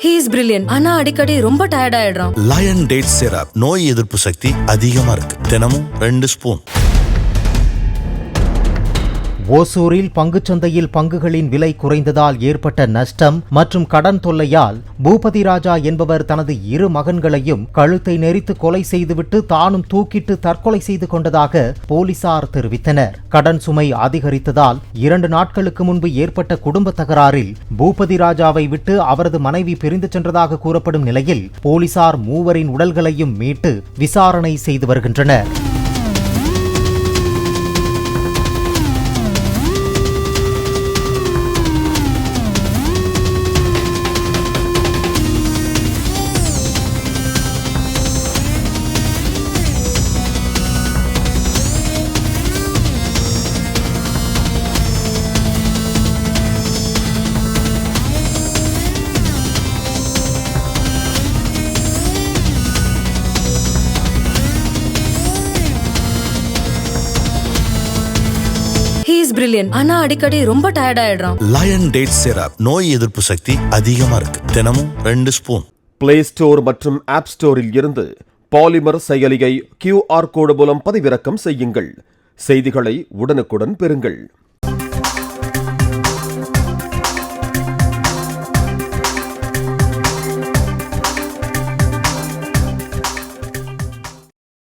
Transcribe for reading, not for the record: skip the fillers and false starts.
He is brilliant. ஆனா அடிக்கடி ரொம்ப டயர்ட் ஆயிடுறான். லயன் டேட் சிரப் நோய் எதிர்ப்பு சக்தி அதிகமா இருக்கு. தினமும் 2 ஸ்பூன். ஓசூரில் பங்குச்சந்தையில் பங்குகளின் விலை குறைந்ததால் ஏற்பட்ட நஷ்டம் மற்றும் கடன் தொல்லையால் பூபதி ராஜா என்பவர் தனது 2 மகன்களையும் கழுத்தை நெரித்து கொலை செய்துவிட்டு தானும் தூக்கிட்டு தற்கொலை செய்து கொண்டதாக போலீசார் தெரிவித்தனர். கடன் சுமை அதிகரித்ததால் 2 நாட்களுக்கு முன்பு ஏற்பட்ட குடும்ப தகராறில் பூபதி ராஜாவை விட்டு அவரது மனைவி பிரிந்து சென்றதாக கூறப்படும் நிலையில் போலீசார் 3 உடல்களையும் மீட்டு விசாரணை செய்து வருகின்றனர். He is brilliant. ஆனா அடிக்கடி ரொம்ப டயர்ட் ஆயிடுறான். லயன் டேட் சிரப் நோய் எதிர்ப்பு சக்தி அதிகமா இருக்கு. தினமும் 2 ஸ்பூன். பிளே ஸ்டோர் மற்றும் ஆப் ஸ்டோரில் இருந்து பாலிமர் செயலியை QR கோடு மூலம் பதிவிறக்கம் செய்யுங்கள். செய்திகளை உடனுக்குடன் பெறுங்கள்.